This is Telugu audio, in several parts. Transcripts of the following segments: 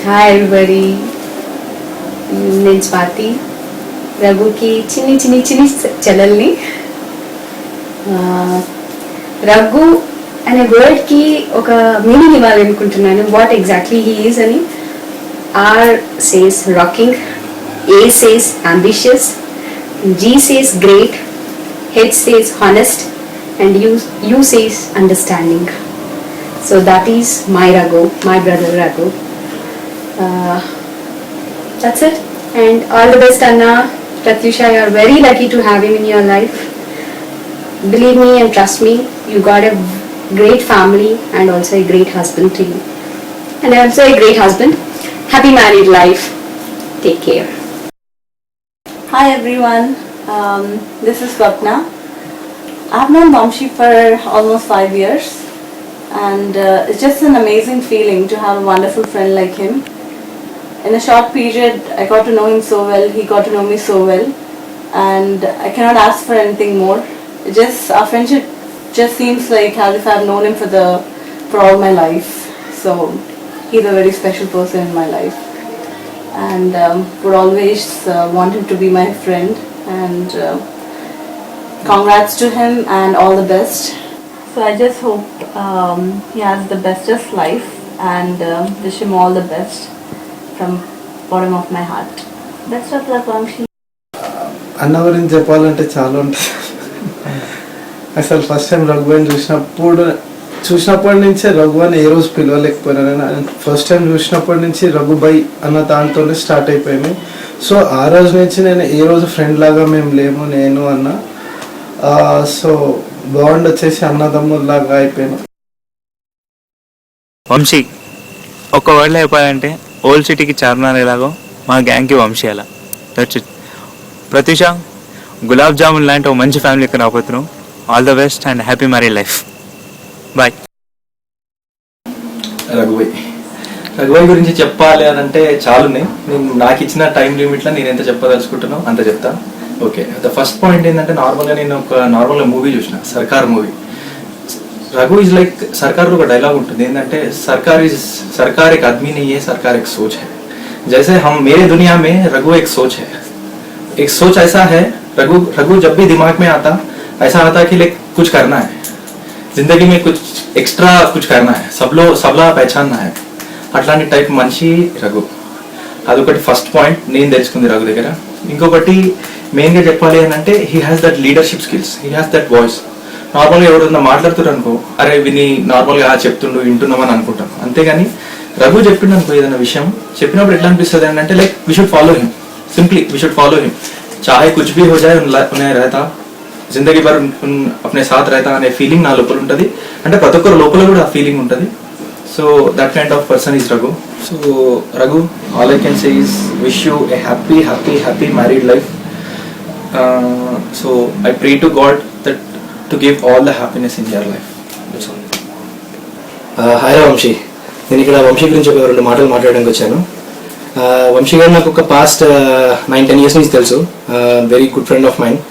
హాయ్ ఎవ్రీబడి, నేను స్వాతి, రఘుకి చిన్ని చిన్ని చిన్ని చెల్లెల్ని. రఘు అనే వర్డ్కి ఒక మీనింగ్ ఇవ్వాలనుకుంటున్నాను, వాట్ ఎగ్జాక్ట్లీ హీ ఈజ్ అని. R says rocking, A says ambitious, G says great, H says honest, and you says understanding. So that is my Raghu, my brother Raghu. That's it, and all the best Anna. Pratyusha, you are very lucky to have him in your life. Believe me and trust me, you got a great family and also a great husband to you, and also a great husband. Happy married life. Take care. Hi everyone, this is Swapna. I've known Vamshi for almost 5 years, and it's just an amazing feeling to have a wonderful friend like him. In a short period, I got to know him so well, he got to know me so well, and I cannot ask for anything more. Our friendship just seems like as if I've known him for all my life. So he's a very special person in my life, and would always want him to be my friend, and congrats to him and all the best. So I just hope he has the bestest life, and wish him all the best from bottom of my heart. Best of luck, Vamshi. అన్న గురించి చెప్పాలంటే చాలా ఉంటుంది. అసలు ఫస్ట్ టైం రఘువని చూసినప్పటి నుంచే రఘువని ఏ రోజు పిలవలేకపోయినా, ఫస్ట్ టైం చూసినప్పటి నుంచి రఘుబాయ్ అన్న దాంతోనే స్టార్ట్ అయిపోయింది. సో ఆ రోజు నుంచి నేను ఏ రోజు ఫ్రెండ్ లాగా మేము లేము, నేను అన్న. సో బాండ్ వచ్చేసి అన్నదమ్ముల్లాగా అయిపోయాను. వంశీ ఒక వర్డ్లో చెప్పాలంటే ఓల్డ్ సిటీకి చార్మినార్ ఎలాగో మా గ్యాంగ్కి వంశీ అలా. ప్రత్యూష, గులాబ్ జామున్ లాంటి ఒక మంచి ఫ్యామిలీ ఇక్కడ రాబోతున్నాం. All the best and happy married life. Bye. రఘుబాయ్ గురించి చెప్పాలి అని అంటే చాలున్నాయి. నేను నాకు ఇచ్చిన టైం లిమిట్లో నేను ఎంత చెప్పదలుచుకుంటున్నాను అంత చెప్తా. ఓకే, ద ఫస్ట్ పాయింట్ ఏంటంటే నార్మల్గా నేను ఒక మూవీ చూసిన, సర్కార్ మూవీ. రఘు ఈజ్ లైక్ సర్కార్లో ఒక డైలాగ్ ఉంటుంది ఏంటంటే सरकार एक आदमी नहीं है, सरकार एक सोच है. जैसे हम मेरे दुनिया में रघु एक सोच है. एक सोच ऐसा है, रघु जब भी दिमाग में आता ऐसा आता कि लाइक कुछ करना है जिंदगी में, कुछ एक्स्ट्रा कुछ करना है, सबला पहचानना है. అట్లాంటి టైప్ మనిషి రఘు. అదొకటి ఫస్ట్ పాయింట్ నేను తెలుసుకుంది రఘు దగ్గర. ఇంకొకటి మెయిన్గా చెప్పాలి అని అంటే he has that leadership skills, he has that voice. నార్మల్గా ఎవరైనా మాట్లాడుతున్నారు అనుకో, అరే విని నార్మల్గా చెప్తుండు వింటున్నామని అనుకుంటాం, అంతేగాని రఘు చెప్పిండు అనుకో ఏదైనా విషయం చెప్పినప్పుడు ఎట్లా అనిపిస్తుంది అని అంటే like we should follow him, simply we should follow him. చాహే కుछ भी हो जाए उन्हें रहता జిందగీ భర్ అప్నే సాత్ रहता అనే ఫీలింగ్ నా లోపల ఉంటుంది. అంటే ప్రతి ఒక్కరు లోపల కూడా ఆ ఫీలింగ్ ఉంటుంది. So that kind of person is Raghu. So Raghu, all I can say is wish you a happy married life. So I pray to God that to give all the happiness in your life. That's all. Hi Vamshi, నేను ఇక్కడ వంశీ గురించి ఒక 2 మాటలు మాట్లాడడానికి వచ్చాను. వంశీ గారు నాకు ఒక పాస్ట్ 9-10 years నుంచి తెలుసు. Very good friend of mind.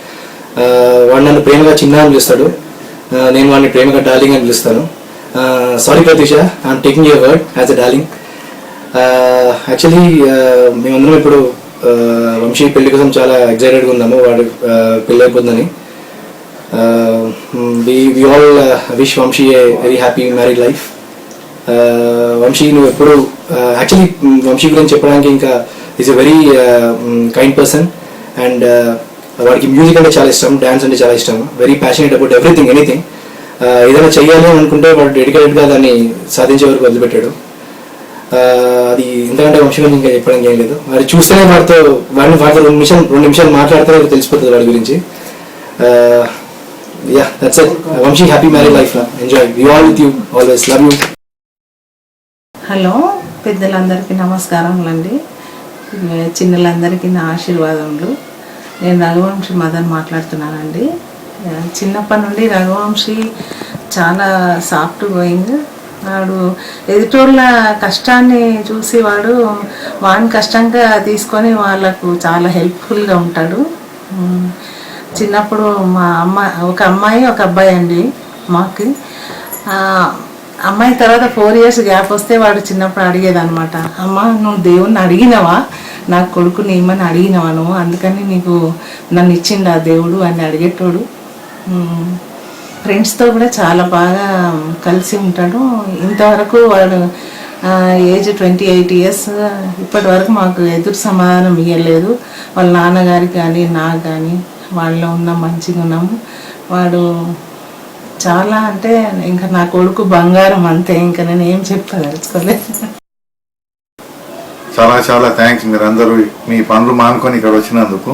వాడు నన్ను ప్రేమగా చిన్న అని పిలుస్తాడు, నేను వాడిని ప్రేమగా డార్లింగ్ అని పిలుస్తాను. Sorry Pratyusha, I'm taking your word as a darling. Actually మేమందరం ఇప్పుడు వంశీ పెళ్లి కోసం చాలా ఎక్సైటెడ్గా ఉన్నాము, వాడు పెళ్ళి అయిపోతుందని. We all wish Vamshi a very happy married life. Vamshi నువ్వు ఎప్పుడు యాక్చువల్లీ వంశీ గురించి చెప్పడానికి ఇంకా is a very kind person, and వాడికి మ్యూజిక్ అంటే చాలా ఇష్టం, డ్యాన్స్ అంటే చాలా ఇష్టం, వెరీ ప్యాషనేట్ అబౌట్ ఎనీథింగ్. ఏదైనా చెయ్యాలి అని అనుకుంటే వాడు డెడికేటెడ్గా దాన్ని సాధించే వరకు వదిలిపెట్టాడు. అది ఎంతకంటే వంశీ గురించి ఇంకా చెప్పడానికి ఏం లేదు. వాడు చూస్తేనే వాడితో 2 నిమిషాలు మాట్లాడితే తెలిసిపోతుంది వాడి గురించి. Yeah, that's it. Vamshi, happy married life. Enjoy. We all with you always. Love you. Hello, పెద్దలందరికీ నమస్కారములండి, చిన్నలందరికీ నా ఆశీర్వాదములు. నేను రఘువంశీ మదన్ మాట్లాడుతున్నానండి. చిన్నప్పటి నుండి రఘువంశీ చాలా సాఫ్ట్ గోయింగ్. వాడు ఎదుటోళ్ళ కష్టాన్ని చూసి వాడిని కష్టంగా తీసుకొని వాళ్ళకు చాలా హెల్ప్ఫుల్గా ఉంటాడు. చిన్నప్పుడు ఒక అమ్మాయి ఒక అబ్బాయి అండి మాకు. అమ్మాయి తర్వాత 4 years గ్యాప్ వస్తే వాడు చిన్నప్పుడు అడిగేదనమాట, అమ్మ నువ్వు దేవుణ్ణి అడిగినవా, నాకు కొడుకుని ఏమని అడిగినవా నువ్వు, అందుకని నీకు నన్ను ఇచ్చిండు ఆ దేవుడు అని అడిగేటోడు. ఫ్రెండ్స్తో కూడా చాలా బాగా కలిసి ఉంటాడు. ఇంతవరకు వాడు ఏజ్ 28 years, ఇప్పటి వరకు మాకు ఎదురు సమాధానం ఇవ్వలేదు. వాళ్ళ నాన్నగారికి కానీ నాకు కానీ వాళ్ళలో ఉన్న మంచి గుణం. వాడు చాలా అంటే ఇంకా నా కొడుకు బంగారం అంతే, ఇంకా నేను ఏం చెప్పదలుచుకోలేదు. చాలా చాలా థ్యాంక్స్ మీరందరూ మీ పనులు మానుకొని ఇక్కడ వచ్చినందుకు.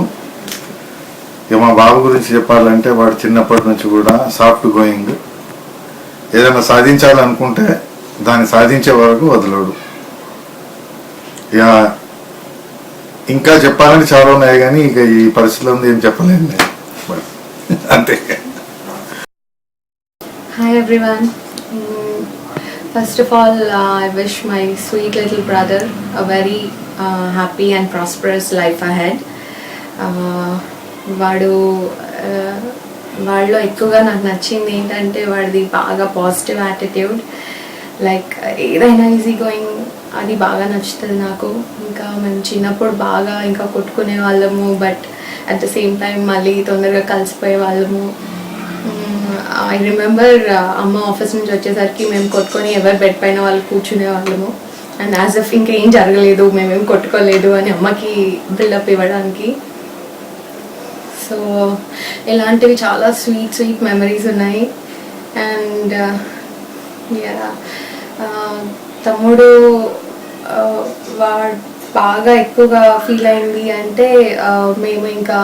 ఇక మా బాబు గురించి చెప్పాలంటే వాడు చిన్నప్పటి నుంచి కూడా సాఫ్ట్ గోయింగ్, ఏదైనా సాధించాలనుకుంటే దాన్ని సాధించే వరకు వదలడు. ఇక ఇంకా చెప్పాలని చాలా ఉన్నాయి కానీ ఇక ఈ పరిస్థితిలో ఉంది ఏం చెప్పలేను నేను, అంతే. Hi everyone. First of all, I wish my sweet little brother a very happy and prosperous life ahead. వాడిలో ఎక్కువగా నాకు నచ్చింది ఏంటంటే వాడిది బాగా పాజిటివ్ యాటిట్యూడ్. లైక్ ఏదైనా ఈజీ గోయింగ్ అది బాగా నచ్చుతుంది నాకు. ఇంకా మేము చిన్నప్పుడు బాగా ఇంకా కొట్టుకునే వాళ్ళము, but at the same time మళ్ళీ తొందరగా కలిసిపోయే వాళ్ళము. ఐ రిమెంబర్ అమ్మ ఆఫీస్ నుంచి వచ్చేసరికి మేము కొట్టుకొని ఎవరు బెడ్ పైన వాళ్ళు కూర్చునే వాళ్ళము, అండ్ యాజ్ ఇఫ్ ఇంకేం జరగలేదు, మేమేం కొట్టుకోలేదు అని అమ్మకి బిల్డప్ ఇవ్వడానికి. సో ఇలాంటివి చాలా స్వీట్ మెమరీస్ ఉన్నాయి. అండ్ తమ్ముడు బాగా ఎక్కువగా ఫీల్ అయింది అంటే మేము ఇంకా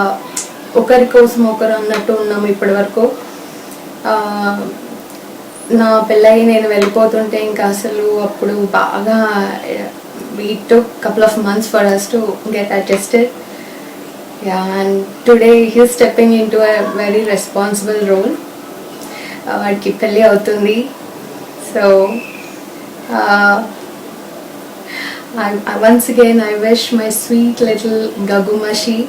ఒకరి కోసం ఒకరు అన్నట్టు ఉన్నాము ఇప్పటి వరకు. నా పెళ్ళయి నేను వెళ్ళిపోతుంటే ఇంకా అసలు అప్పుడు బాగా it took couple of months for us to get adjusted. And today he's stepping into a very responsible role. వాడికి పెళ్ళి అవుతుంది. So once again I wish my sweet little Gagumashi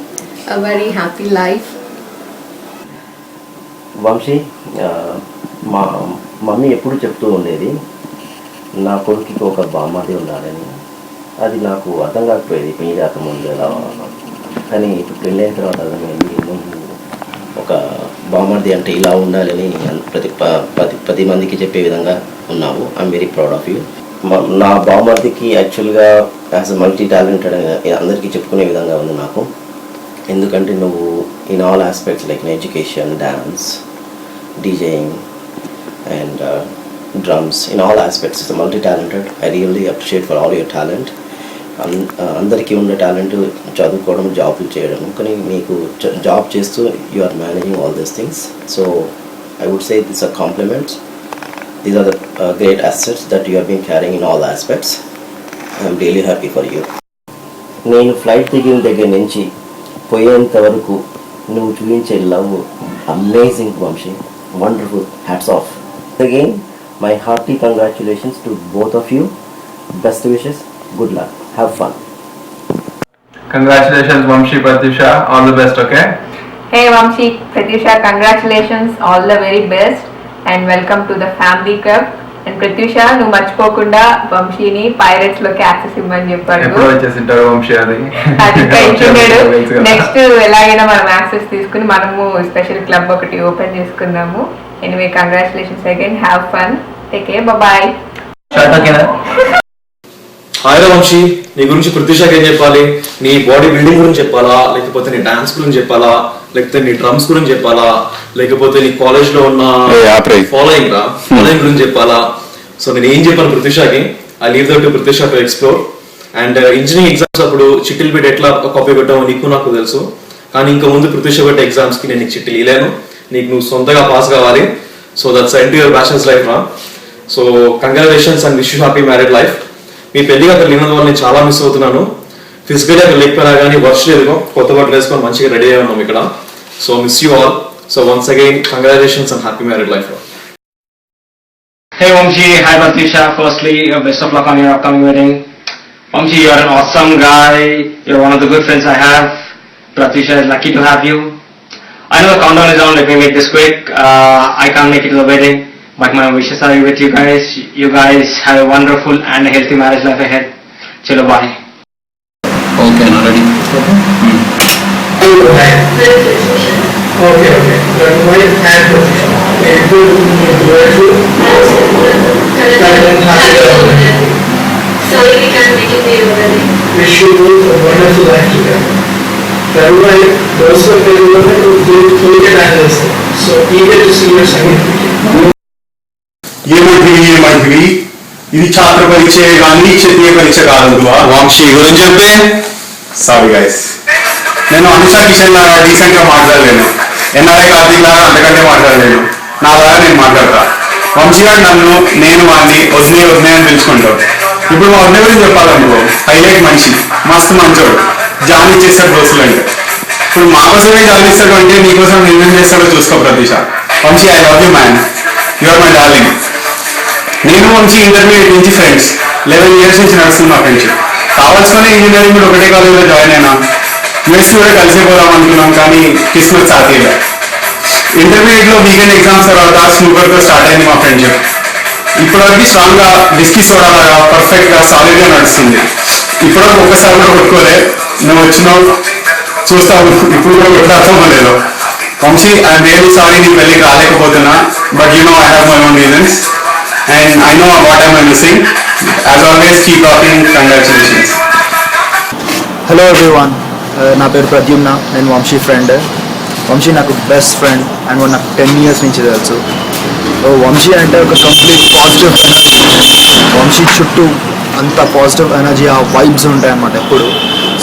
a very happy life. Vamsi, మా మమ్మీ ఎప్పుడు చెప్తూ ఉండేది నా కొడుకుకి ఒక బామ్మది ఉండాలని. అది నాకు అర్థం కాకపోయేది పెళ్లి కాకముందు ఎలా, కానీ ఇప్పుడు పెళ్ళైన తర్వాత అర్థమైంది నువ్వు ఒక బామ్మది అంటే ఇలా ఉండాలని పది మందికి చెప్పే విధంగా ఉన్నావు. I'm very proud of you. నా బామ్మదికి యాక్చువల్గా యాజ్ అ మల్టీ టాలెంటెడ్ అందరికీ చెప్పుకునే విధంగా ఉంది నాకు. ఎందుకంటే నువ్వు in all aspects like education, dance, DJing and drums, in all aspects is multi-talented. I really appreciate for all your talent. అందరికీ ఉన్న టాలెంట్ చదువుకోవడం, జాబులు చేయడం, కానీ మీకు జాబ్ చేస్తూ you are managing all these things. So I would say this are compliments. These are the great assets that you are been carrying in all aspects. I'm really happy for you. నేను ఫ్లైట్ దిగిన దగ్గర నుంచి పోయేంత వరకు నువ్వు చూపించే love amazing Vamshi. Wonderful. Hats off. Again, my hearty congratulations to both of you. Best wishes. Good luck. Have fun. Congratulations Vamshi, Pratyusha, all the best. Okay, Hey Vamshi, Pratyusha, congratulations, all the very best and welcome to the family club. And Pratyusha, నువ్వు మర్చిపోకుండా వంశీని పైరేట్స్ లోకి యాక్సెస్ ఇవ్వమని చెప్పాడు. ఎప్పుడు వచ్చేసింటారు వంశీ? అది నెక్స్ట్ ఎలాగైనా మనం యాక్సెస్ తీసుకుని మనము స్పెషల్ క్లబ్ ఒకటి ఓపెన్ చేసుకుందాము. Anyway congratulations again, have fun, take care, bye. Hi Vamshi, నీ గురించి ప్రత్యూషకి ఏం చెప్పాలి? నీ బాడీ బిల్డింగ్ గురించి చెప్పాలా, లేకపోతే నీ డాన్స్ గురించి చెప్పాలా, లేకపోతే నీ డ్రమ్స్ గురించి చెప్పాలా, లేకపోతే నీ కాలేజ్ లో ఉన్న ఫాలోయింగ్ గురించి చెప్పాలా? సో నేను ఏం చెప్పాను ప్రత్యూషకి? I leave that to Pratyusha to explore. And engineering exams అప్పుడు చిట్టీలు పెట్టి ఎట్లా కాపీ పెట్టామో నీకు నాకు తెలుసు, కానీ ఇంకా ముందు ప్రత్యూష పెట్టే ఎగ్జామ్స్ కి నేను నీకు చిట్టీలు ఇలాను. నీకు నువ్వు సొంతగా పాస్ కావాలి. So that's end to your passions life రా. So congratulations and wish you happy married life. మీ పెళ్లిగా అక్కడ లేనందువల్ల నేను చాలా మిస్ అవుతున్నాను. ఫిజికల్గా అక్కడ లేకపోయినా కానీ వర్ష లేదు, కొత్త బట్టలు వేసుకొని మంచిగా రెడీ అయి ఉన్నాం ఇక్కడ. So miss you all. So once again congratulations and happy married life. Hey Vamshi, hi Pratyusha. Firstly, best of luck on your upcoming wedding. Vamshi, you are an awesome guy. You're one of the good friends I have. Pratyusha is lucky to have you. I know the countdown is on. Let me make this quick. I can't make it to the wedding, but my wishes are with you guys. You guys have a wonderful and healthy marriage life ahead. Chalo, bye. Okay, now ready? Wish you both a wonderful life together. Everybody, those who are so eager to see your second video. ఏమంటివి ఇది ఛాత్ర పరీక్ష కానీ క్షత్రియ పరీక్ష కాదు వంశీ గురించి చెప్తే సారీ గైస్ నేను అనుషా కిషన్ లాగా డీసెంట్ గా మాట్లాడలేను ఎన్ఆర్ఐ కార్తీక్ లాగా అంతకంటే మాట్లాడలేను నా లాగా నేను మాట్లాడతా వంశీ గారు నన్ను నేను వాడిని వదిలే అని పిలుచుకుంటాడు ఇప్పుడు మా వదిలే గురించి చెప్పాలనుకో హైలైట్ మనిషి మస్తు మంచోడు జాన్ ఇచ్చేస్తాడు దోస్తులు అంటే ఇప్పుడు మా కోసమే జాన్ ఇస్తాడు అంటే నీకోసం నేనేం చేస్తాడో చూసుకో Pratheesha Vamsi I love you man you are my darling నేను వంశీ ఇంటర్మీడియట్ నుంచి ఫ్రెండ్స్ 11 years నుంచి నడుస్తుంది మా ఫ్రెండ్షిప్ కావాల్సుకునే ఇంజనీరింగ్ కూడా ఒకటే కాలేజీలో జాయిన్ అయినా మెస్ కూడా కలిసిపోదాం అనుకున్నాం కానీ కిస్మత్ సాథీలో ఇంటర్మీడియట్లో వీకెండ్ ఎగ్జామ్స్ తర్వాత స్నూకర్తో స్టార్ట్ అయింది మా ఫ్రెండ్షిప్ ఇప్పటివరకు స్ట్రాంగ్గా విస్కీ సోడా లాగా పర్ఫెక్ట్గా సాలిడ్గా నడుస్తుంది ఇప్పటివరకు ఒక్కసారి కూడా కొట్టుకోలే నువ్వు వచ్చినావు చూస్తావు ఇప్పుడు కూడా కొట్లాడతామో లేదో వంశీ ఐఎమ్ రియల్లీ సారీ నీకు వెళ్ళి రాలేకపోతున్నా but you know I have my own reasons and I know what am I missing. As always, keep rocking. Congratulations. Hello everyone నా పేరు ప్రద్యుమ్న నేను వంశీ ఫ్రెండ్ వంశీ నాకు బెస్ట్ ఫ్రెండ్ అండ్ నాకు 10 years నుంచి తెలుసు వంశీ అంటే ఒక కంప్లీట్ పాజిటివ్ ఎనర్జీ వంశీ చుట్టూ అంత పాజిటివ్ ఎనర్జీ ఆ వైబ్స్ ఉంటాయి అన్నమాట ఎప్పుడు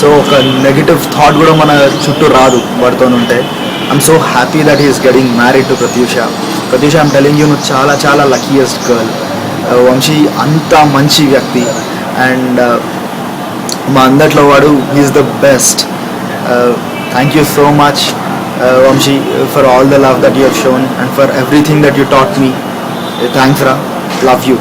సో ఒక నెగిటివ్ థాట్ కూడా మన చుట్టూ రాదు వాడితో ఉంటే I'm so happy that is getting married to Pratyusha I'm telling you నువ్వు చాలా చాలా లక్కీయెస్ట్ గర్ల్ వంశీ అంత మంచి వ్యక్తి అండ్ మా అందట్లో వాడు is the best thank you so much Vamshi for all the love that you have shown and for everything that you taught me thanks రా లవ్ యూ